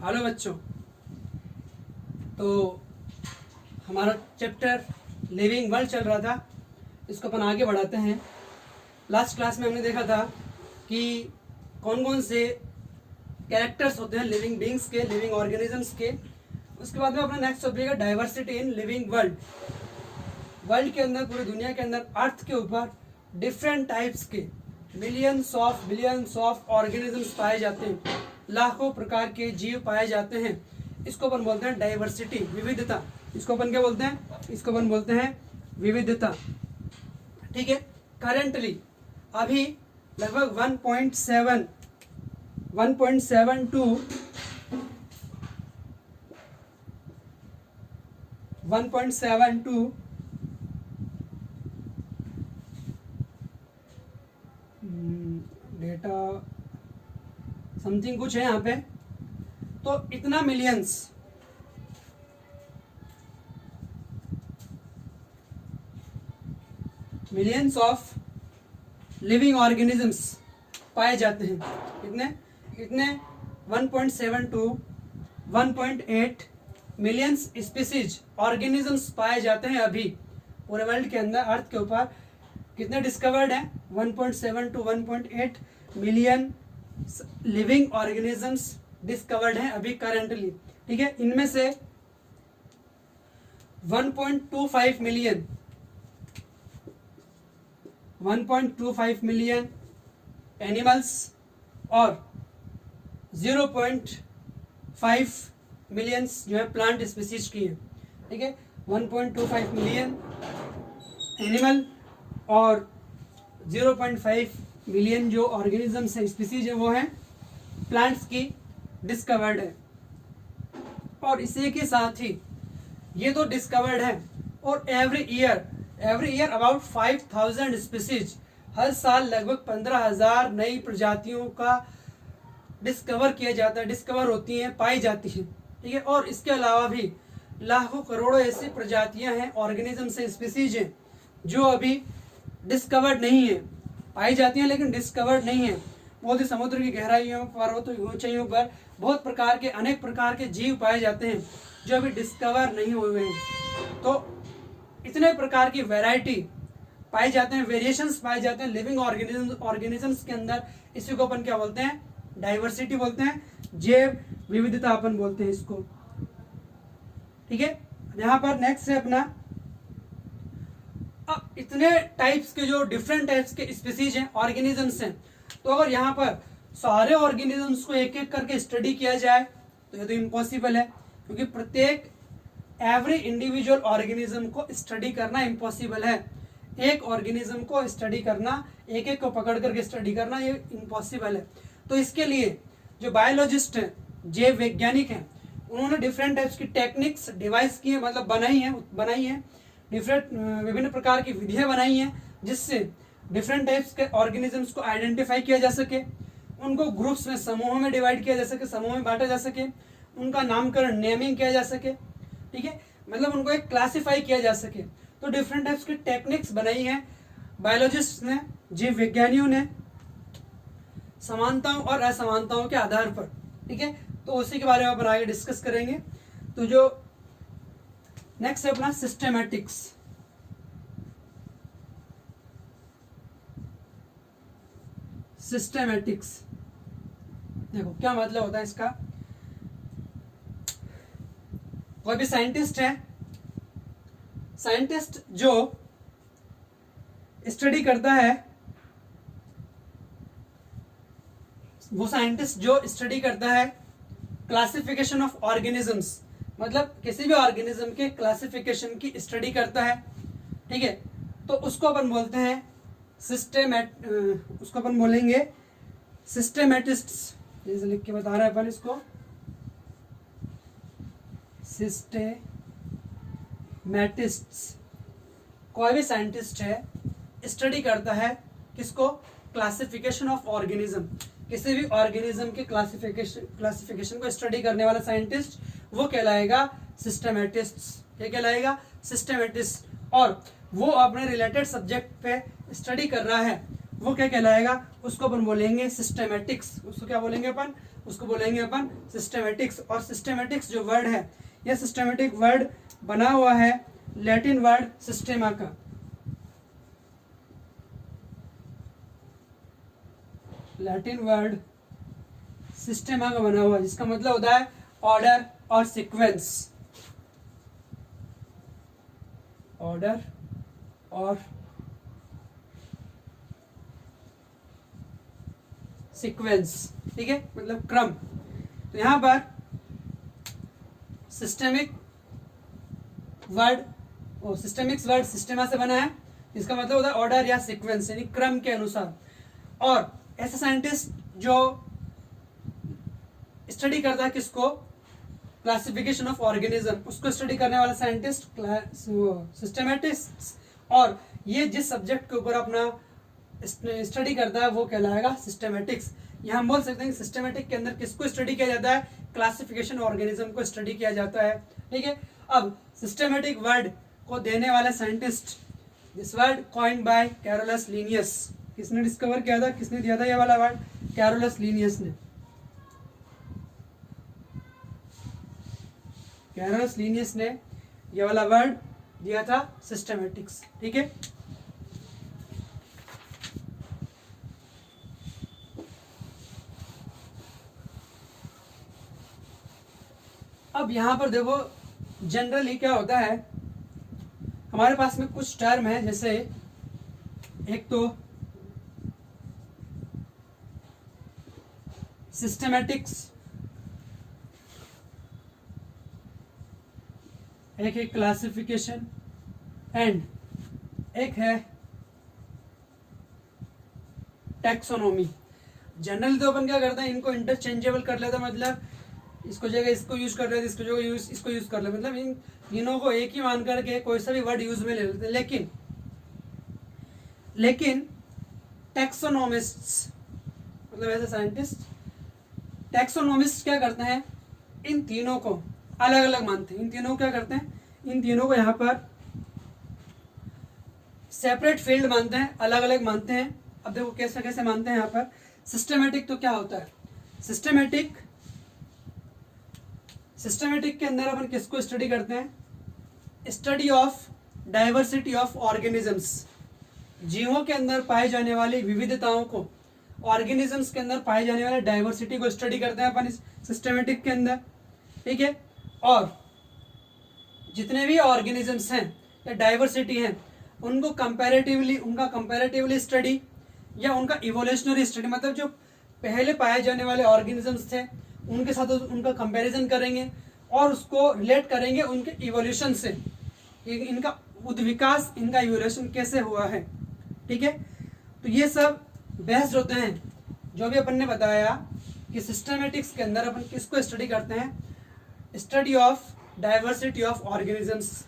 Hello बच्चों, तो हमारा चैप्टर लिविंग वर्ल्ड चल रहा था, इसको अपन आगे बढ़ाते हैं। लास्ट क्लास में हमने देखा था कि कौन कौन से कैरेक्टर्स होते हैं लिविंग बींग्स के, लिविंग ऑर्गेनिजम्स के। उसके बाद में अपना नेक्स्ट टॉपिक है diversity in living world. World के अंदर, पूरी दुनिया के अंदर, अर्थ के ऊपर डिफरेंट टाइप्स के बिलियंस ऑफ ऑर्गेनिजम्स पाए जाते हैं, लाखों प्रकार के जीव पाए जाते हैं। इसको अपन बोलते हैं डाइवर्सिटी, विविधता। इसको अपन क्या बोलते हैं? इसको अपन बोलते हैं विविधता। ठीक है। करेंटली अभी लगभग 1.72 डेटा समथिंग कुछ है यहाँ पे, तो इतना मिलियंस ऑफ लिविंग ऑर्गेनिजम्स पाए जाते हैं। कितने 1.72 1.8 मिलियंस स्पीसीज ऑर्गेनिजम्स पाए जाते हैं अभी पूरे वर्ल्ड के अंदर। अर्थ के ऊपर कितने डिस्कवर्ड है? 1.7 to 1.8 million living organisms discovered हैं अभी करेंटली। ठीक है। इनमें से 1.25 मिलियन एनिमल्स और 0.5 मिलियंस जो है प्लांट स्पीसीज की है। ठीक है। 1.25 मिलियन एनिमल और 0.5 मिलियन जो ऑर्गेनिजम्स है, स्पीसीज है, वो है प्लांट्स की डिस्कवर्ड है। और इसी के साथ ही ये तो डिस्कवर्ड है, और एवरी ईयर अबाउट 5000 स्पीसीज, हर साल लगभग 15,000 नई प्रजातियों का डिस्कवर किया जाता है, डिस्कवर होती हैं, पाई जाती हैं। ठीक है। और इसके अलावा भी लाखों करोड़ों ऐसी प्रजातियां हैं, ऑर्गेनिजम्स हैं, स्पीसीज हैं जो अभी डिस्कवर्ड नहीं है, पाई जाती हैं लेकिन डिस्कवर्ड नहीं है। बहुत ही समुद्र की गहराइयों, पर्वतों की ऊंचाइयों पर बहुत प्रकार के, अनेक प्रकार के जीव पाए जाते हैं जो अभी डिस्कवर नहीं हुए हैं। तो इतने प्रकार की वैरायटी पाए जाते हैं, वेरिएशंस पाए जाते हैं लिविंग ऑर्गेनिजम्स के अंदर। इसी को अपन क्या बोलते हैं? डाइवर्सिटी बोलते हैं, जैव विविधता अपन बोलते हैं इसको। ठीक है। यहाँ पर नेक्स्ट है अपना, अब इतने टाइप्स के, जो डिफरेंट टाइप्स के स्पीसीज हैं, ऑर्गेनिजम्स हैं, तो अगर यहाँ पर सारे ऑर्गेनिजम्स को एक एक करके स्टडी किया जाए तो ये तो इम्पॉसिबल है, क्योंकि प्रत्येक एवरी इंडिविजुअल ऑर्गेनिज्म को स्टडी करना इम्पॉसिबल है। एक ऑर्गेनिज्म को स्टडी करना, एक एक को पकड़ करके स्टडी करना, ये इम्पॉसिबल है। तो इसके लिए जो बायोलॉजिस्ट हैं, जैव वैज्ञानिक हैं, उन्होंने डिफरेंट टाइप्स की टेक्निक्स डिवाइस की है, मतलब बनाई है डिफरेंट विभिन्न प्रकार की विधियां बनाई हैं, जिससे डिफरेंट टाइप्स के ऑर्गेनिजम्स को आइडेंटिफाई किया जा सके, उनको ग्रुप्स में, समूहों में डिवाइड किया जा सके, समूह में बांटा जा सके, उनका नामकरण, नेमिंग किया जा सके। ठीक है। मतलब उनको एक क्लासिफाई किया जा सके। तो डिफरेंट टाइप्स की टेक्निक्स बनाई हैं बायोलॉजिस्ट ने, जीव विज्ञानियों ने, समानताओं और असमानताओं के आधार पर। ठीक है। तो उसी के बारे में अपन आगे डिस्कस करेंगे। तो जो नेक्स्ट है अपना सिस्टेमैटिक्स। देखो क्या मतलब होता है इसका। कोई भी साइंटिस्ट है, साइंटिस्ट जो स्टडी करता है, वो साइंटिस्ट जो स्टडी करता है क्लासिफिकेशन ऑफ ऑर्गेनिजम्स, मतलब किसी भी ऑर्गेनिज्म के क्लासिफिकेशन की स्टडी करता है। ठीक है। तो उसको अपन बोलते हैं उसको अपन बोलेंगे सिस्टेमेटिस्ट्स। जैसे लिख के बता रहे हैं अपन इसको, सिस्टेमेटिस्ट्स। कोई भी साइंटिस्ट है, स्टडी करता है किसको? क्लासिफिकेशन ऑफ ऑर्गेनिज्म, किसी भी ऑर्गेनिज्म के क्लासिफिकेशन को स्टडी करने वाला साइंटिस्ट वो कहलाएगा सिस्टेमेटिस्ट्स। क्या कहलाएगा? सिस्टेमेटिस्ट। और वो अपने रिलेटेड सब्जेक्ट पे स्टडी कर रहा है, वो क्या कहलाएगा, उसको अपन बोलेंगे सिस्टेमेटिक्स। उसको क्या बोलेंगे अपन, उसको बोलेंगे अपन सिस्टेमेटिक्स। और सिस्टेमेटिक्स जो वर्ड है, यह सिस्टेमेटिक वर्ड बना हुआ है लैटिन वर्ड सिस्टेमा का। लैटिन वर्ड सिस्टेमा का बना हुआ है, जिसका मतलब होता है ऑर्डर और सीक्वेंस। ऑर्डर और सीक्वेंस, ठीक है, मतलब क्रम। तो यहां पर सिस्टेमिक वर्ड सिस्टेमा से बना है, इसका मतलब होता है ऑर्डर या सीक्वेंस, यानी क्रम के अनुसार। और ऐसा साइंटिस्ट जो स्टडी करता है किसको, क्लासिफिकेशन ऑफ ऑर्गेनिज्म, उसको स्टडी करने वाला साइंटिस्ट सिस्टेमेटिस्ट। और ये जिस सब्जेक्ट के ऊपर अपना स्टडी करता है वो कहलाएगा सिस्टेमेटिक्स। यहाँ हम बोल सकते हैं कि सिस्टेमेटिक के अंदर किसको स्टडी किया जाता है, क्लासिफिकेशन ऑर्गेनिज्म को स्टडी किया जाता है, ठीक है। अब सिस्टेमेटिक वर्ड को देने वाला scientist, this word coined bye Carolus Linnaeus. किसने डिस्कवर किया था, किसने दिया था ये वाला वर्ड, कैरोलस लीनियस ने। कैरोलस लीनियस ने ये वाला वर्ड दिया था सिस्टेमेटिक्स, ठीक है। अब यहां पर देखो जनरली क्या होता है, हमारे पास में कुछ टर्म है, जैसे एक तो सिस्टेमेटिक्स, एक है क्लासिफिकेशन एंड एक है टैक्सोनॉमी। जनरली तो अपन क्या करते हैं, इनको इंटरचेंजेबल कर लेते हैं, मतलब इसको जगह इसको यूज कर लेते, इसको जगह इसको यूज कर लेते, मतलब इन तीनों को एक ही मान करके कोई सा भी वर्ड यूज में ले लेते हैं। लेकिन टैक्सोनॉमिस्ट्स, मतलब ऐसे साइंटिस्ट टैक्सोनॉमिस्ट क्या करते हैं, इन तीनों को अलग अलग मानते हैं। इन तीनों को क्या करते हैं, इन तीनों को यहाँ पर सेपरेट फील्ड मानते हैं, अलग अलग मानते हैं। अब देखो कैसे कैसे मानते हैं यहाँ पर। सिस्टेमेटिक तो क्या होता है, सिस्टेमेटिक के अंदर अपन किसको स्टडी करते हैं, study of diversity of organisms, जीवों के अंदर पाए जाने वाली विविधताओं को, ऑर्गेनिजम्स के अंदर पाए जाने वाले डाइवर्सिटी को स्टडी करते हैं अपन इस सिस्टेमेटिक के अंदर, ठीक है। और जितने भी ऑर्गेनिजम्स हैं या डाइवर्सिटी हैं, उनको उनका कंपैरेटिवली स्टडी या उनका इवोल्यूशनरी स्टडी, मतलब जो पहले पाए जाने वाले ऑर्गेनिजम्स थे उनके साथ उनका कंपैरिजन करेंगे और उसको रिलेट करेंगे उनके इवोल्यूशन से, इनका उद्विकास, इनका इवोल्यूशन कैसे हुआ है, ठीक है। तो ये सब बेस्ड होते हैं, जो भी अपन ने बताया कि सिस्टेमेटिक्स के अंदर अपन किसको स्टडी करते हैं, study of diversity of organisms,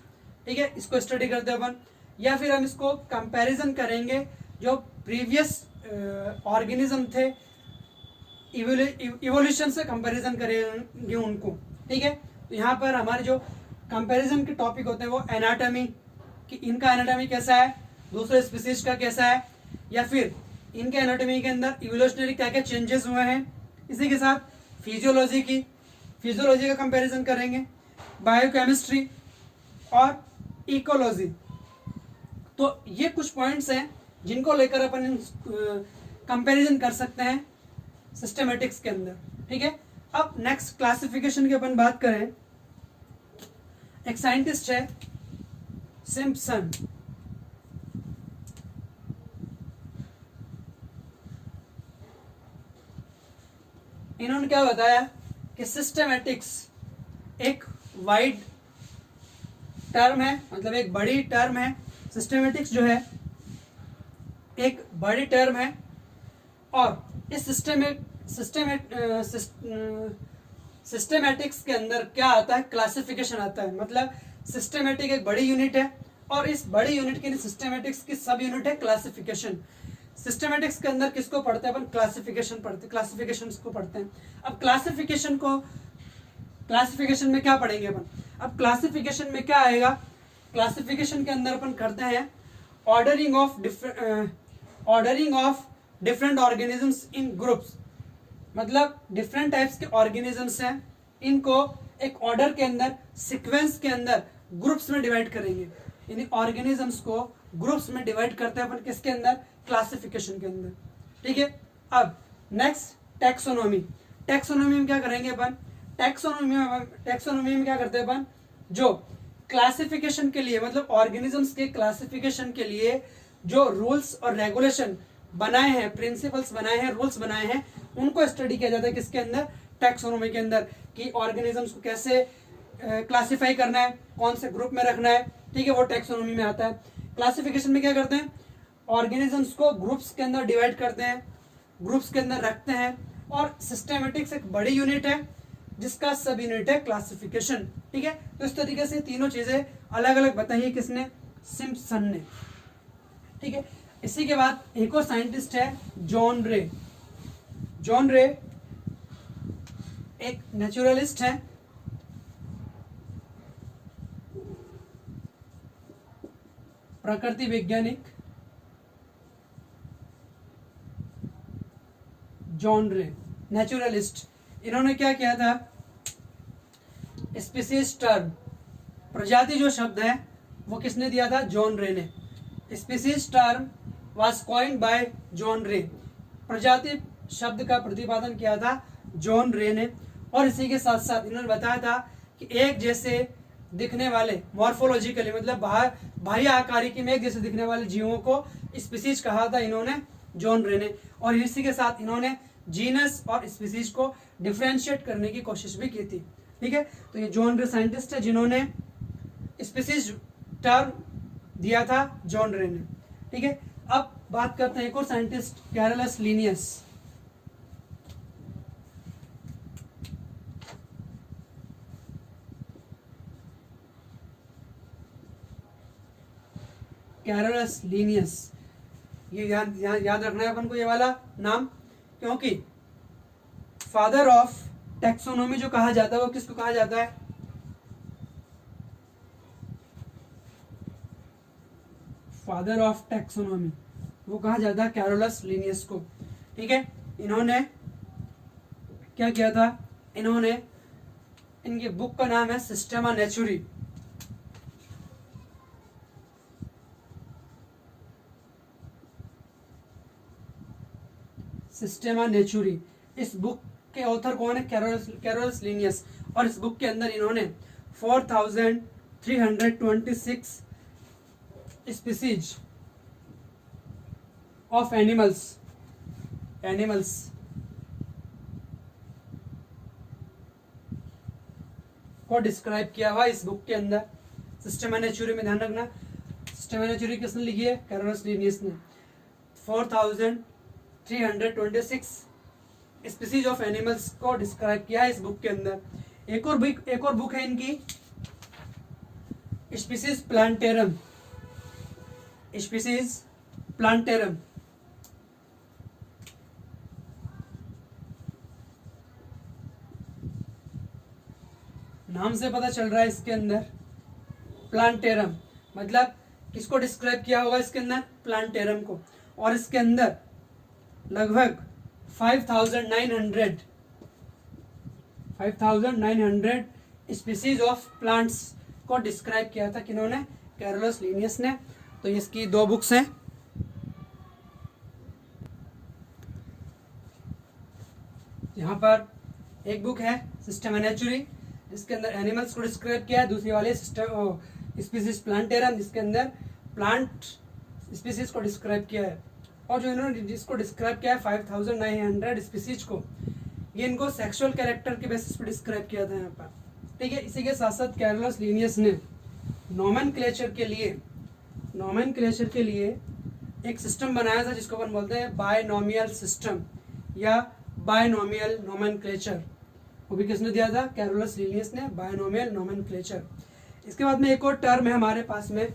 ठीक है, इसको स्टडी करते हैं अपन। या फिर हम इसको कंपैरिजन करेंगे, जो प्रीवियस ऑर्गेनिज्म थे इवोल्यूशन से कंपैरिजन करेंगे उनको, ठीक है। तो यहाँ पर हमारे जो कंपैरिजन के टॉपिक होते हैं वो एनाटॉमी, कि इनका एनाटॉमी कैसा है, दूसरे स्पीसीज का कैसा है, या फिर इनके एनाटॉमी के अंदर इवोल्यूशनरी क्या क्या चेंजेस हुए हैं। इसी के साथ फिजियोलॉजी का कंपैरिजन करेंगे, बायोकेमिस्ट्री और इकोलॉजी। तो ये कुछ पॉइंट्स हैं जिनको लेकर अपन कंपैरिजन कर सकते हैं सिस्टेमेटिक्स के अंदर, ठीक है। अब नेक्स्ट क्लासिफिकेशन की अपन बात करें, एक साइंटिस्ट है सिम्पसन, इन्होंने क्या बताया कि सिस्टेमेटिक्स एक वाइड टर्म है, मतलब एक बड़ी टर्म है। सिस्टेमेटिक्स जो है एक बड़ी टर्म है, और इस सिस्टेमेटिक्स के अंदर क्या आता है, क्लासिफिकेशन आता है। मतलब सिस्टेमेटिक एक बड़ी यूनिट है, और इस बड़ी यूनिट की सिस्टेमेटिक्स की सब यूनिट है क्लासिफिकेशन। सिस्टेमेटिक्स के अंदर किसको पढ़ते हैं अपन, क्लासिफिकेशन पढ़ते हैं, क्लासिफिकेशन को पढ़ते हैं। अब क्लासिफिकेशन में क्या पढ़ेंगे अपन, अब क्लासिफिकेशन में क्या आएगा, क्लासिफिकेशन के अंदर अपन करते हैं ordering of ordering of different organisms in groups, मतलब डिफरेंट टाइप्स के ऑर्गेनिजम्स हैं, इनको एक ऑर्डर के अंदर, सीक्वेंस के अंदर ग्रुप्स में डिवाइड करेंगे। इन ऑर्गेनिजम्स को ग्रुप्स में डिवाइड करते हैं अपन किसके अंदर, क्लासिफिकेशन के अंदर। ठीक है, अब नेक्स्ट टैक्सोनॉमी। टैक्सोनॉमी में क्या करेंगे अपन, टैक्सोनॉमी में क्या करते हैं अपन, जो क्लासिफिकेशन के लिए, मतलब ऑर्गेनिजम्स के क्लासिफिकेशन के लिए जो रूल्स और रेगुलेशन बनाए हैं, प्रिंसिपल्स बनाए हैं, रूल्स बनाए हैं, उनको स्टडी किया जाता है किसके अंदर, टैक्सोनॉमी के अंदर, कि ऑर्गेनिजम्स को कैसे क्लासिफाई करना है, कौन से ग्रुप में रखना है। ठीक है, वो टैक्सोनॉमी में आता है। क्लासिफिकेशन में क्या करते हैं, ऑर्गेनिजम्स को ग्रुप्स के अंदर डिवाइड करते हैं, ग्रुप्स के अंदर रखते हैं, और सिस्टेमेटिक्स एक बड़ी यूनिट है जिसका सब यूनिट है क्लासिफिकेशन। ठीक है, तो इस तरीके से तीनों चीजें अलग अलग बताई है किसने, सिम्पसन ने। ठीक है, इसी के बाद एक और साइंटिस्ट है जॉन रे। जॉन रे एक नेचुरलिस्ट है, प्रकृति वैज्ञानिक जॉन रे, नेचुरलिस्ट। इन्होंने क्या किया था, स्पीसीज टर्म, प्रजाति जो शब्द है वो किसने दिया था, जॉन रे ने। Species term was coined bye John रे, प्रजाति शब्द का प्रतिपादन किया था जॉन रे ने। और इसी के साथ साथ इन्होंने बताया था कि एक जैसे दिखने वाले, मॉर्फोलॉजिकली मतलब बाह्य आकारिकी में एक जैसे दिखने वाले जीवों को स्पीसीज कहा था इन्होंने, जॉन रे ने। और इसी के साथ इन्होंने जीनस और स्पीसीज को डिफरेंशिएट करने की कोशिश भी की थी। ठीक है, तो ये जॉन रे साइंटिस्ट है जिन्होंने स्पीसीज टर्म दिया था जॉन रे ने। ठीक है, अब बात करते हैं एक और scientist, Carolus Linnaeus. Carolus Linnaeus, ये याद रखना है अपन को ये वाला नाम, क्योंकि फादर ऑफ टैक्सोनॉमी जो कहा जाता है वो किसको कहा जाता है, फादर ऑफ टैक्सोनॉमी वो कहा जाता है कैरोलस लीनियस को। ठीक है, इन्होंने क्या किया था, इन्होंने, इनकी बुक का नाम है सिस्टेमा नेचुरी। सिस्टेमा नेचुरी, इस बुक के ऑथर कौन है, कैरोलस लीनियस। और इस बुक के अंदर इन्होंने 4326 स्पीसीज ऑफ एनिमल्स को डिस्क्राइब किया हुआ इस बुक के अंदर। सिस्टेमा नेचुरी में ध्यान रखना, सिस्टेमा नेचुरी किसने लिखी है, कैरोलस लीनियस ने। 4326 स्पीसीज ऑफ एनिमल्स को डिस्क्राइब किया है इस बुक के अंदर। एक और बुक है इनकी, स्पीसीज प्लांटेरम। नाम से पता चल रहा है इसके अंदर प्लांटेरम, मतलब किसको डिस्क्राइब किया होगा इसके अंदर, प्लांटेरम को। और इसके अंदर लगभग 5900 स्पीसीज ऑफ प्लांट्स को डिस्क्राइब किया था किन्होंने, कैरोलस लीनियस ने। तो इसकी दो बुक्स हैं, यहाँ पर एक बुक है सिस्टेमा नेचुरी जिसके अंदर एनिमल्स को डिस्क्राइब किया है, दूसरी वाली स्पीसीज प्लांटेरम जिसके अंदर प्लांट स्पीसीज को डिस्क्राइब किया है। और जो इन्होंने जिसको डिस्क्राइब किया है 5900 स्पीसीज को, ये इनको सेक्सुअल कैरेक्टर के बेसिस पर डिस्क्राइब किया था यहाँ पर। ठीक है, इसी के साथ साथ कैरोलस लीनियस ने नोमेनक्लेचर के लिए एक सिस्टम बनाया था जिसको अपन बोलते हैं बायनोमियल सिस्टम या बायनोमियल नोमेनक्लेचर। वो भी किसने दिया था, कैरोलस लीनियस ने, बायनोमियल नोमेनक्लेचर। इसके बाद में एक और टर्म है हमारे पास में,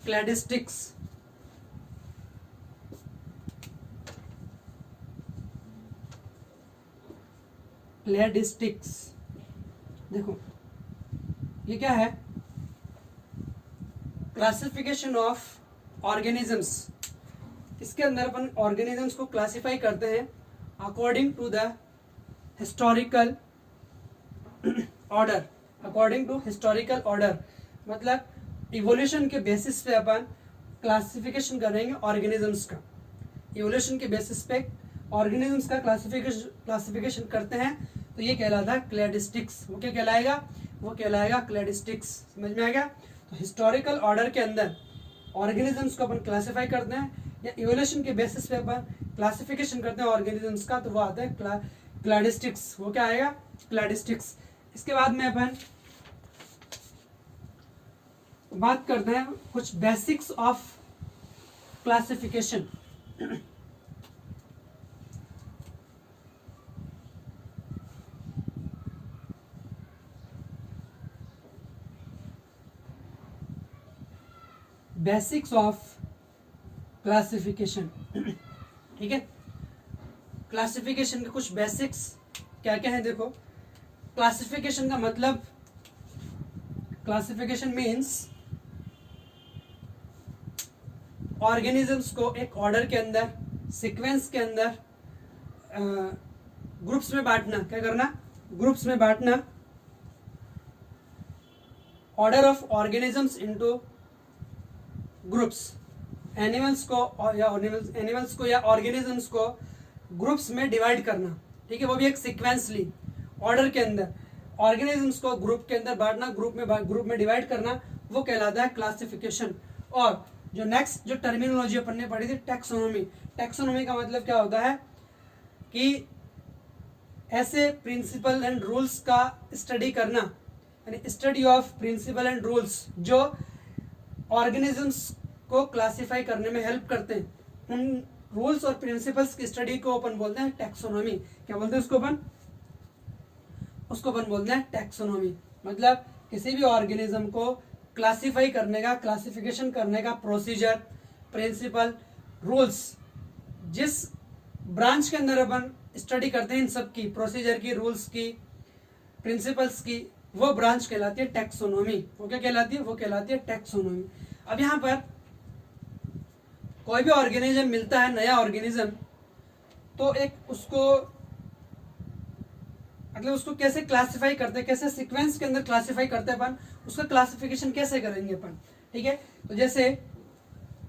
क्लैडिस्टिक्स। देखो ये क्या है, क्लासिफिकेशन ऑफ ऑर्गेनिजम्स, इसके अंदर अपन ऑर्गेनिजम्स को क्लासिफाई करते हैं according to the historical order, according to historical order, मतलब इवोल्यूशन के बेसिस पे अपन क्लासिफिकेशन करेंगे ऑर्गेनिजम्स का, इवोल्यूशन के बेसिस पे ऑर्गेनिजम्स का क्लासिफिकेशन करते हैं, तो ये कहलाता है क्लैडिस्टिक्स। वो क्या कहलाएगा? वो कहलाएगा क्लैडिस्टिक्स। समझ में आ गया? तो हिस्टोरिकल ऑर्डर के अंदर ऑर्गेनिजम्स को अपन क्लासिफाई करते हैं या इवोल्यूशन के बेसिस पे अपन क्लासिफिकेशन करते हैं ऑर्गेनिजम्स का, तो वो आता है क्लैडिस्टिक्स। वो क्या आएगा? क्लैडिस्टिक्स। इसके बाद में अपन बात करते हैं कुछ basics of classification. Basics of classification, ठीक है। क्लासिफिकेशन के कुछ बेसिक्स क्या क्या है? देखो, क्लासिफिकेशन का मतलब, क्लासिफिकेशन मीन्स ऑर्गेनिजम्स को एक ऑर्डर के अंदर, सीक्वेंस के अंदर ग्रुप्स में बांटना। क्या करना? ग्रुप्स में बांटना। Order of organisms into groups, animals को या ऑर्गेनिजम्स को ग्रुप्स में डिवाइड करना, ठीक है, वो भी एक सीक्वेंसली ऑर्डर के अंदर। ऑर्गेनिजम्स को ग्रुप के अंदर बांटना, ग्रुप में डिवाइड करना, वो कहलाता है क्लासिफिकेशन। और जो नेक्स्ट जो टर्मिनोलॉजी अपन ने पढ़ी थी, टैक्सोनॉमी। टैक्सोनॉमी का मतलब क्या होता है कि ऐसे प्रिंसिपल एंड रूल्स का स्टडी करना, यानी study of principle and rules जो ऑर्गेनिजम्स को क्लासिफाई करने में हेल्प करते हैं। उन रूल्स और प्रिंसिपल्स की स्टडी को अपन बोलते हैं टैक्सोनॉमी। क्या बोलते हैं उसको अपन? उसको अपन बोलते हैं टैक्सोनॉमी। मतलब किसी भी ऑर्गेनिज्म को क्लासिफाई करने का, क्लासिफिकेशन करने का प्रोसीजर, प्रिंसिपल, रूल्स, जिस ब्रांच के अंदर अपन स्टडी करते हैं इन सब की, प्रोसीजर की, रूल्स की, प्रिंसिपल्स की, वो ब्रांच कहलाती है टैक्सोनॉमी। वो क्या कहलाती है? वो कहलाती है टैक्सोनॉमी। अब यहाँ पर कोई भी ऑर्गेनिज्म मिलता है, नया ऑर्गेनिज्म, तो एक उसको मतलब उसको कैसे क्लासिफाई करते हैं, कैसे सीक्वेंस के अंदर क्लासिफाई करते हैं अपन, उसका क्लासिफिकेशन कैसे करेंगे अपन, ठीक है। तो जैसे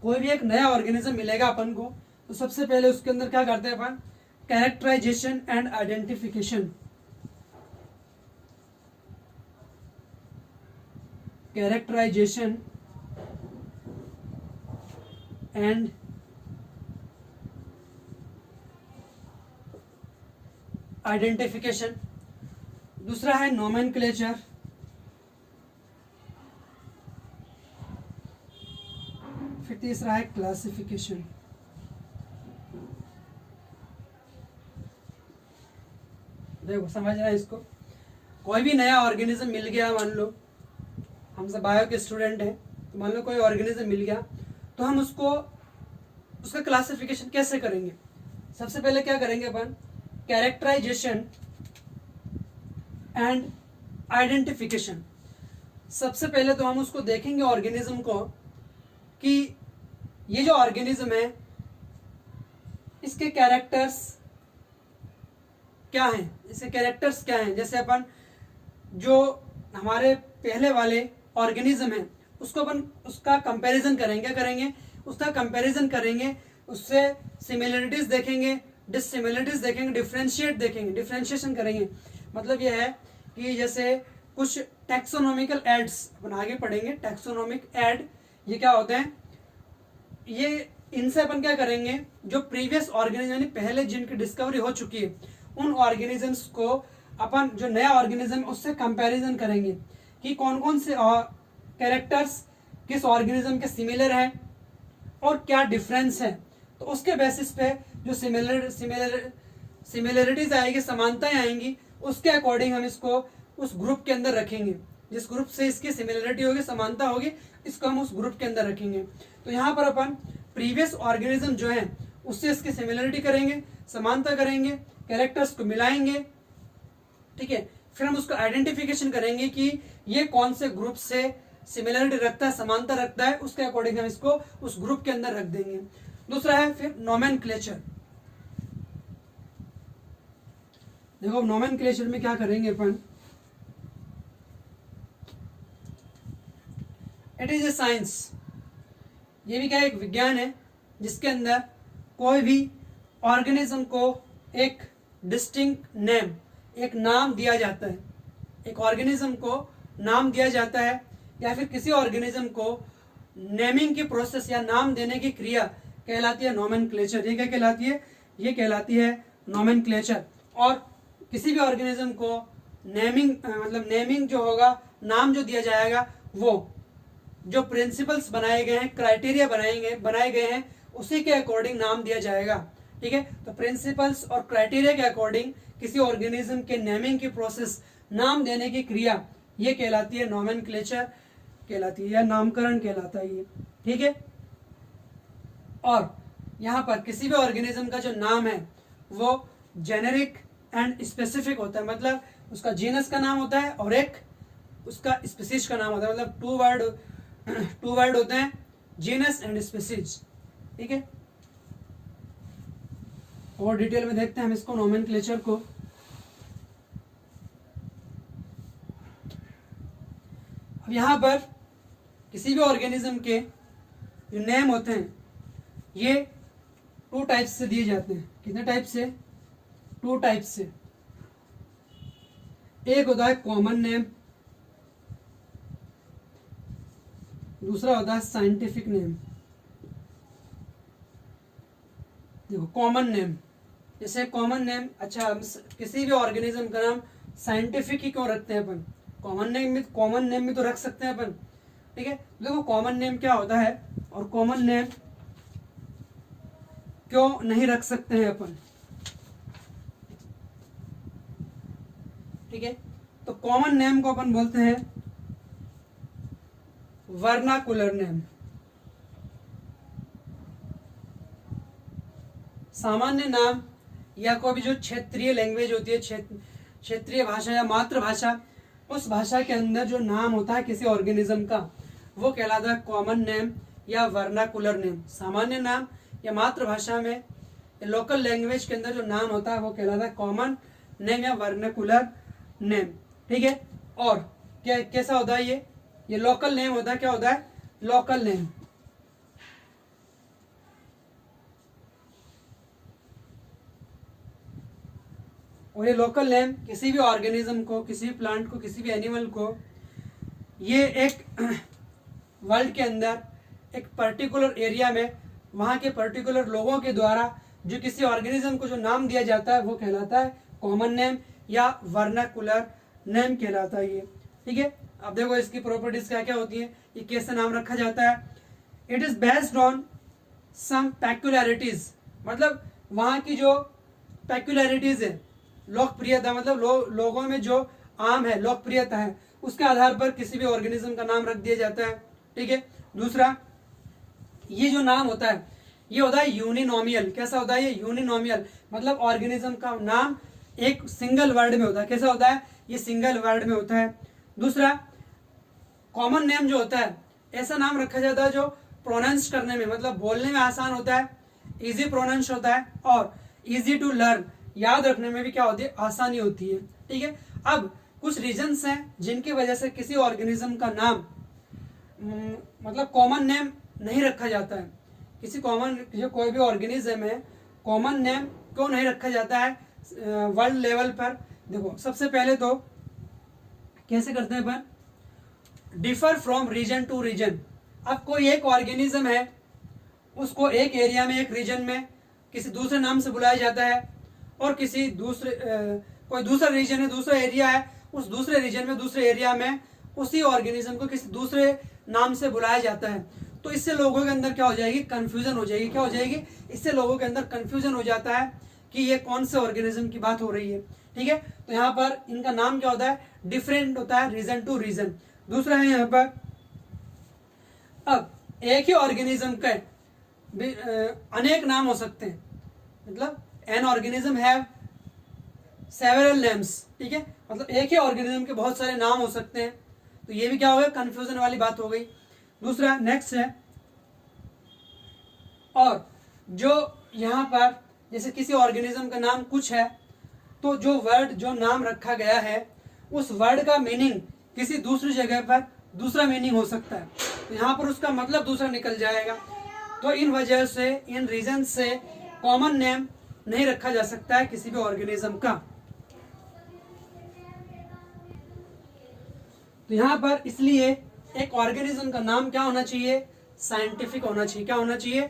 कोई भी एक नया ऑर्गेनिज्म मिलेगा अपन को, तो सबसे पहले उसके अंदर क्या करते हैं अपन? Characterisation and identification. Characterisation and identification. दूसरा है नोमेनक्लेचर। फिर तीसरा है क्लासिफिकेशन। देखो समझ रहा है इसको? कोई भी नया ऑर्गेनिज्म मिल गया, मान लो हम सब बायो के स्टूडेंट हैं, तो मान लो कोई ऑर्गेनिज्म मिल गया, तो हम उसको उसका क्लासिफिकेशन कैसे करेंगे? सबसे पहले क्या करेंगे अपन? Characterisation and identification. सबसे पहले तो हम उसको देखेंगे ऑर्गेनिज्म को कि ये जो ऑर्गेनिज्म है इसके कैरेक्टर्स क्या हैं, इसके कैरेक्टर्स क्या हैं। जैसे अपन जो हमारे पहले वाले ऑर्गेनिज्म है उसको अपन उसका कंपैरिजन करेंगे। क्या करेंगे? उसका कंपैरिजन करेंगे, उससे सिमिलरिटीज देखेंगे, डिससिमिलरिटीज देखेंगे, डिफरेंशिएट देखेंगे, डिफरेंशिएशन करेंगे। मतलब यह है कि जैसे कुछ टैक्सोनॉमिकल एड्स अपन आगे पढ़ेंगे। टैक्सोनॉमिक एड ये क्या होते हैं? ये इनसे अपन क्या करेंगे, जो प्रीवियस ऑर्गेनिज्म यानी पहले जिनकी डिस्कवरी हो चुकी है उन ऑर्गेनिजम्स को अपन जो नया ऑर्गेनिज्म उससे कंपैरिजन करेंगे कि कौन कौन से कैरेक्टर्स किस ऑर्गेनिज्म के सिमिलर है और क्या डिफरेंस है। तो उसके बेसिस पे जो सिमिलरिटीज आएगी, समानताएं आएंगी, उसके अकॉर्डिंग हम इसको उस ग्रुप के अंदर रखेंगे। जिस ग्रुप से इसकी सिमिलरिटी होगी, समानता होगी, इसको हम उस ग्रुप के अंदर रखेंगे। तो यहाँ पर अपन प्रीवियस ऑर्गेनिज्म जो है उससे इसकी सिमिलरिटी करेंगे, समानता करेंगे, कैरेक्टर्स को मिलाएंगे, ठीक है। फिर हम उसका आइडेंटिफिकेशन करेंगे कि ये कौन से ग्रुप से सिमिलरिटी रखता है, समानता रखता है, उसके अकॉर्डिंग हम इसको उस ग्रुप के अंदर रख देंगे। दूसरा है फिर नोमेनक्लेचर। देखो नोमेनक्लेचर में क्या करेंगे अपन, इट इज ए साइंस, ये भी क्या एक विज्ञान है जिसके अंदर कोई भी ऑर्गेनिज्म को एक डिस्टिंक्ट नेम, एक नाम दिया जाता है, एक ऑर्गेनिज्म को नाम दिया जाता है, या फिर किसी ऑर्गेनिज्म को नेमिंग की प्रोसेस या नाम देने की क्रिया कहलाती है नोमेनक्लेचर। ये क्या कहलाती है, ये कहलाती है नोमेनक्लेचर। और किसी भी ऑर्गेनिज्म को नेमिंग मतलब नेमिंग जो होगा, नाम जो दिया जाएगा, वो जो प्रिंसिपल्स बनाए गए हैं, क्राइटेरिया बनाए गए हैं, उसी के अकॉर्डिंग नाम दिया जाएगा। ठीक है, तो प्रिंसिपल्स और क्राइटेरिया के अकॉर्डिंग किसी ऑर्गेनिज्म के नेमिंग की प्रोसेस, नाम देने की क्रिया, ये कहलाती है नोमेनक्लेचर कहलाती है, या नामकरण कहलाता है ये। ठीक है, और यहाँ पर किसी भी ऑर्गेनिज्म का जो नाम है वो जेनेरिक एंड स्पेसिफिक होता है, मतलब उसका जीनस का नाम होता है और एक उसका स्पीसीज का नाम होता है, मतलब टू वर्ड होते हैं, जीनस एंड स्पीसीज। ठीक है, और डिटेल में देखते हैं हम इसको नोमेनक्लेचर को। अब यहाँ पर किसी भी ऑर्गेनिज्म के जो नेम होते हैं ये 2 टाइप्स से दिए जाते हैं। कितने टाइप से? 2 टाइप से। एक होता है कॉमन नेम, दूसरा होता है साइंटिफिक नेम। देखो कॉमन नेम, जैसे कॉमन नेम, अच्छा हम किसी भी ऑर्गेनिज्म का नाम साइंटिफिक ही क्यों रखते हैं अपन? कॉमन नेम भी तो रख सकते हैं अपन। ठीक है, देखो कॉमन नेम क्या होता है और कॉमन नेम क्यों नहीं रख सकते हैं अपन। ठीक है, तो कॉमन नेम को अपन बोलते हैं वर्नाकुलर नेम। सामान्य नाम या कोई भी जो क्षेत्रीय लैंग्वेज होती है, क्षेत्रीय भाषा या मातृभाषा, उस भाषा के अंदर जो नाम होता है किसी ऑर्गेनिज्म का, वो कहलाता है कॉमन नेम या वर्नाकुलर नेम। सामान्य नाम या मातृभाषा में लोकल लैंग्वेज के अंदर जो नाम होता है वो कहलाता है कॉमन नेम या वर्नाकुलर नेम। ठीक है, और क्या कैसा होता है ये लोकल नेम होता है। क्या होता है? Local name. और ये लोकल नेम किसी भी ऑर्गेनिज्म को, किसी भी प्लांट को, किसी भी एनिमल को, ये एक वर्ल्ड के अंदर एक पर्टिकुलर एरिया में वहाँ के पर्टिकुलर लोगों के द्वारा जो किसी ऑर्गेनिज्म को जो नाम दिया जाता है वो कहलाता है कॉमन नेम या वर्नाकुलर नेम कहलाता है ये। ठीक है, अब देखो इसकी प्रॉपर्टीज क्या क्या होती है, ये कैसे नाम रखा जाता है। It is based on some peculiarities, मतलब वहाँ की जो पेक्युलरिटीज है, लोकप्रियता, मतलब लोगों में जो आम है, लोकप्रियता है, उसके आधार पर किसी भी ऑर्गेनिज्म का नाम रख दिया जाता है। ठीक है, दूसरा ये जो नाम होता है ये होता है यूनिनोमियल। कैसा होता है ये? यूनिनोमियल, मतलब ऑर्गेनिज्म का नाम एक सिंगल वर्ड में होता है। कैसा होता है? ये सिंगल वर्ड में होता है। दूसरा कॉमन नेम जो होता है, ऐसा नाम रखा जाता है जो प्रोनाउंस करने में, मतलब बोलने में आसान होता है, इजी प्रोनाउंस होता है, और इजी टू लर्न, याद रखने में भी क्या होती है? आसानी होती है। ठीक है, अब कुछ रीजंस हैं जिनकी वजह से किसी ऑर्गेनिज्म का नाम मतलब कॉमन नेम नहीं रखा जाता है। किसी जो कोई भी ऑर्गेनिज्म है, कॉमन नेम क्यों नहीं रखा जाता है वर्ल्ड लेवल पर? देखो सबसे पहले तो कैसे करते हैं अपन, differ from region to region. अब कोई एक ऑर्गेनिज्म है, उसको एक एरिया में, एक रीजन में किसी दूसरे नाम से बुलाया जाता है, और किसी दूसरे कोई दूसरा रीजन है, दूसरा एरिया है, उस दूसरे रीजन में, दूसरे एरिया में उसी ऑर्गेनिज्म को किसी दूसरे नाम से बुलाया जाता है। तो इससे लोगों के अंदर क्या हो जाएगी? कंफ्यूजन हो जाएगी। क्या हो जाएगी? इससे लोगों के अंदर कंफ्यूजन हो जाता है कि ये कौन से ऑर्गेनिज्म की बात हो रही है। ठीक है, तो यहाँ पर इनका नाम क्या होता है? डिफरेंट होता है रीजन टू रीजन। दूसरा है यहाँ पर, अब एक ही ऑर्गेनिज्म के अनेक नाम हो सकते हैं, मतलब an organism have several names. ठीक है, मतलब एक ही ऑर्गेनिज्म के बहुत सारे नाम हो सकते हैं। तो ये भी क्या हो गया, कंफ्यूजन वाली बात हो गई। दूसरा नेक्स्ट है, और जो यहाँ पर जैसे किसी ऑर्गेनिज्म का नाम कुछ है, तो जो वर्ड जो नाम रखा गया है उस वर्ड का मीनिंग किसी दूसरी जगह पर दूसरा मीनिंग हो सकता है, तो यहाँ पर उसका मतलब दूसरा निकल जाएगा। तो इन वजह से, इन रीजन से कॉमन नेम नहीं रखा जा सकता है किसी भी ऑर्गेनिज्म का। तो यहाँ पर इसलिए एक ऑर्गेनिज्म का नाम क्या होना चाहिए, साइंटिफिक होना चाहिए। क्या होना चाहिए,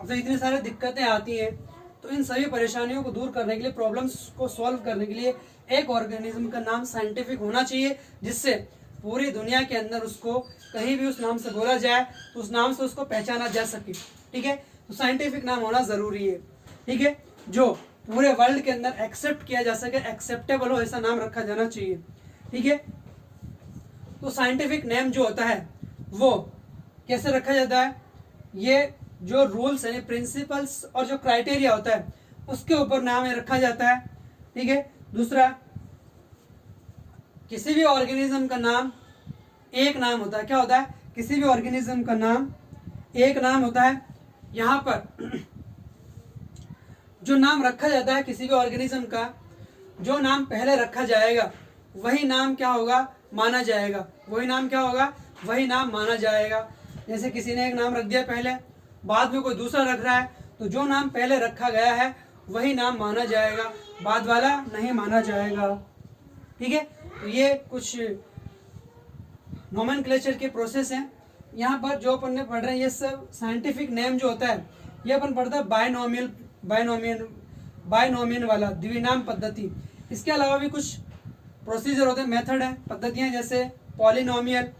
अब तो इतनी सारी दिक्कतें आती हैं, तो इन सभी परेशानियों को दूर करने के लिए, प्रॉब्लम्स को सॉल्व करने के लिए एक ऑर्गेनिज्म का नाम साइंटिफिक होना चाहिए, जिससे पूरी दुनिया के अंदर उसको कहीं भी उस नाम से बोला जाए तो उस नाम से उसको पहचाना जा सके। ठीक है, तो साइंटिफिक नाम होना जरूरी है। ठीक है, जो पूरे वर्ल्ड के अंदर एक्सेप्ट किया जा सके, एक्सेप्टेबल हो, ऐसा नाम रखा जाना चाहिए। ठीक है, तो साइंटिफिक नेम जो होता है वो कैसे रखा जाता है, ये जो रूल्स यानी प्रिंसिपल्स और जो क्राइटेरिया होता है उसके ऊपर नाम रखा जाता है। ठीक है, दूसरा, किसी भी ऑर्गेनिज्म का नाम एक नाम होता है। क्या होता है, किसी भी ऑर्गेनिज्म का नाम एक नाम होता है। यहाँ पर जो नाम रखा जाता है किसी भी ऑर्गेनिज्म का, जो नाम पहले रखा जाएगा वही नाम क्या होगा, माना जाएगा। वही नाम क्या होगा, वही नाम माना जाएगा। जैसे किसी ने एक नाम रख दिया पहले, बाद में कोई दूसरा रख रहा है, तो जो नाम पहले रखा गया है वही नाम माना जाएगा, बाद वाला नहीं माना जाएगा। ठीक है, तो ये कुछ नोमेनक्लेचर के प्रोसेस हैं। यहाँ पर जो अपन ने पढ़ रहे हैं ये सब साइंटिफिक नेम जो होता है ये अपन पढ़ता है बायनोमियल वाला, द्विनाम पद्धति। इसके अलावा भी कुछ प्रोसीजर होते हैं, मेथड है, पद्धतियाँ, जैसे पॉलिनोमियल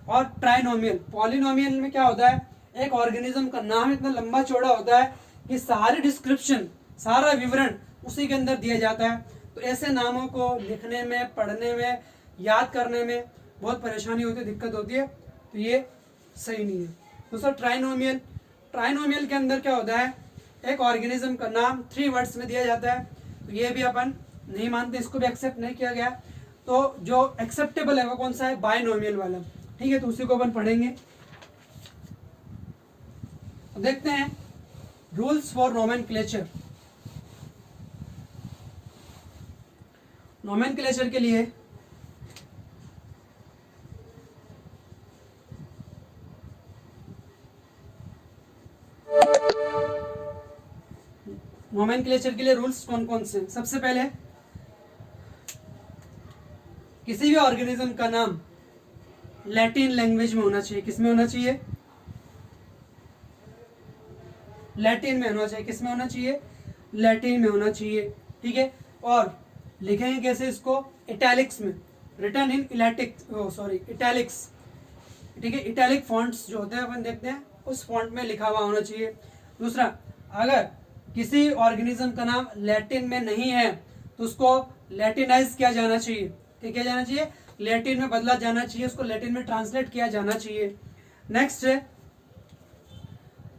और ट्राइनोमियल। पॉलिनोमियल में क्या होता है, एक ऑर्गेनिज्म का नाम इतना लंबा चौड़ा होता है कि सारी डिस्क्रिप्शन, सारा विवरण उसी के अंदर दिया जाता है। तो ऐसे नामों को लिखने में, पढ़ने में, याद करने में बहुत परेशानी होती है, दिक्कत होती है, तो ये सही नहीं है। दूसरा ट्राइनोमियल, ट्राइनोमियल के अंदर क्या होता है, एक ऑर्गेनिज्म का नाम 3 वर्ड्स में दिया जाता है, तो ये भी अपन नहीं मानते, इसको भी एक्सेप्ट नहीं किया गया। तो जो एक्सेप्टेबल है वो कौन सा है, बायनोमियल वाला। ठीक है, तो उसी को अपन पढ़ेंगे। तो देखते हैं रूल्स फॉर नोमेनक्लेचर। नोमेनक्लेचर के लिए रूल्स कौन कौन से, सबसे पहले किसी भी ऑर्गेनिज्म का नाम लैटिन लैंग्वेज में होना चाहिए। किस में होना चाहिए, लैटिन में होना चाहिए। किस में होना चाहिए, लैटिन में होना चाहिए। ठीक है, और लिखेंगे कैसे इसको, इटैलिक्स में, रिटन इन इटैलिक्स। ठीक है, इटैलिक फॉन्ट्स जो होते हैं अपन देखते हैं उस फॉन्ट में लिखा हुआ होना चाहिए। दूसरा, अगर किसी ऑर्गेनिज्म का नाम लैटिन में नहीं है तो उसको लैटिनाइज किया जाना चाहिए। क्या किया जाना चाहिए, लैटिन में बदला जाना चाहिए, उसको लैटिन में ट्रांसलेट किया जाना चाहिए। नेक्स्ट है,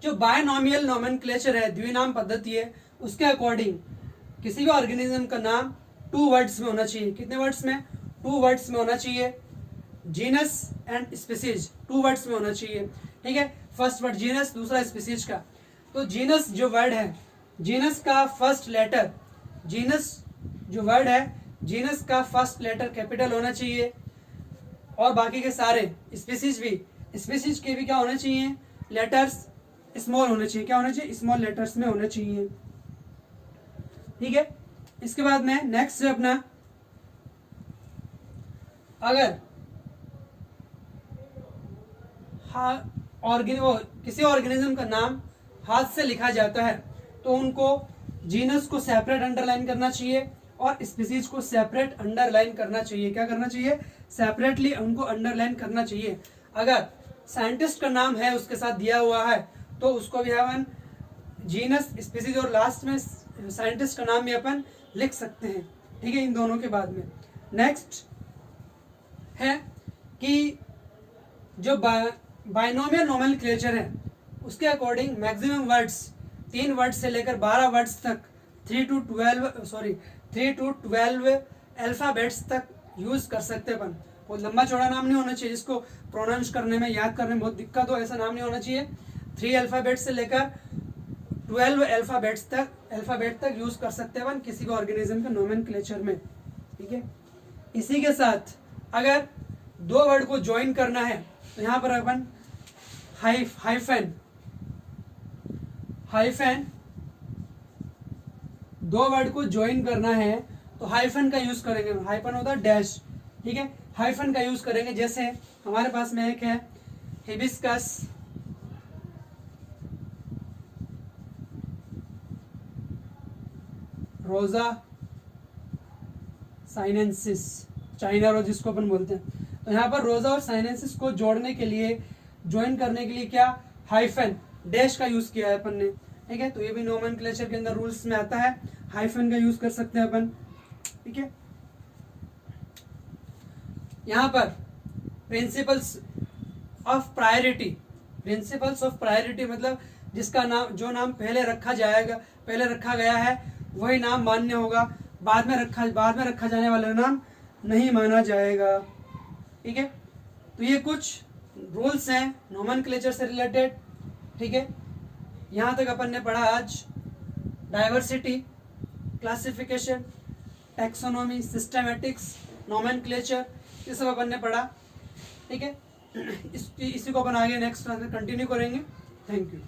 जो बायनोमियल नोमेनक्लेचर है, द्विनाम पद्धति है, उसके अकॉर्डिंग किसी भी ऑर्गेनिज्म का नाम 2 वर्ड्स में होना चाहिए। कितने वर्ड्स में, 2 वर्ड्स में होना चाहिए। जीनस एंड स्पीसीज 2 वर्ड्स में होना चाहिए। ठीक है, फर्स्ट वर्ड जीनस, दूसरा स्पीसीज का। तो जीनस जो वर्ड है, जीनस का फर्स्ट लेटर, जीनस जो वर्ड है, जीनस का फर्स्ट लेटर कैपिटल होना चाहिए, और बाकी के सारे स्पीसीज भी, स्पीसीज के भी क्या होने चाहिए, लेटर्स स्मॉल होने चाहिए। क्या होना चाहिए, स्मॉल लेटर्स में होने चाहिए। ठीक है, इसके बाद में नेक्स्ट है अपना, अगर किसी ऑर्गेनिज्म का नाम हाथ से लिखा जाता है तो उनको जीनस को सेपरेट अंडरलाइन करना चाहिए और स्पीसीज को सेपरेट अंडरलाइन करना चाहिए। क्या करना चाहिए, सेपरेटली उनको अंडरलाइन करना चाहिए। अगर साइंटिस्ट का नाम है उसके साथ दिया हुआ है तो उसको भी अपन जीनस, स्पीसीज और लास्ट में साइंटिस्ट का नाम भी अपन लिख सकते हैं। ठीक है, इन दोनों के बाद में नेक्स्ट है कि जो बायनोमियल नोमेनक्लेचर है उसके अकॉर्डिंग मैक्सिमम वर्ड्स 3 वर्ड्स से लेकर 12 वर्ड्स तक 3 to 12 अल्फाबेट्स तक यूज कर सकते हैं अपन। बहुत लंबा चौड़ा नाम नहीं होना चाहिए जिसको प्रोनाउंस करने में, याद करने में बहुत दिक्कत हो, ऐसा नाम नहीं होना चाहिए। 3 अल्फ़ाबेट से लेकर 12 अल्फ़ाबेट तक यूज कर सकते हैं अपन किसी भी ऑर्गेनिज्म के नोमेनक्लेचर में, ठीक है। इसी के साथ अगर 2 वर्ड को ज्वाइन करना है तो यहाँ पर अपन हाइफन 2 वर्ड को ज्वाइन करना है तो हाइफन का यूज करेंगे। हाइफन होता है डैश, ठीक है, हाइफन का यूज करेंगे। जैसे हमारे पास में एक है हिबिस्कस रोजा साइनेंसिस, चाइना रोज जिसको अपन बोलते हैं। तो यहाँ पर रोजा और साइनेंसिस को जोड़ने के लिए, ज्वाइन करने के लिए क्या हाइफन डैश का यूज किया है अपन ने, ठीक है। तो ये भी नोमेनक्लेचर के अंदर रूल्स में आता है, हाइफन का यूज कर सकते हैं अपन, ठीक है। यहाँ पर प्रिंसिपल्स ऑफ प्रायोरिटी मतलब जिसका नाम, जो नाम पहले रखा गया है वही नाम मान्य होगा, बाद में रखा जाने वाला नाम नहीं माना जाएगा, ठीक है। तो ये कुछ रूल्स हैं नोमेनक्लेचर से रिलेटेड, ठीक है। यहाँ तक अपन ने पढ़ा आज diversity, classification, taxonomy, systematics, nomenclature, ये सब अपन ने पढ़ा, ठीक है। इसी को अपन आगे नेक्स्ट क्लास में कंटिन्यू करेंगे। Thank you.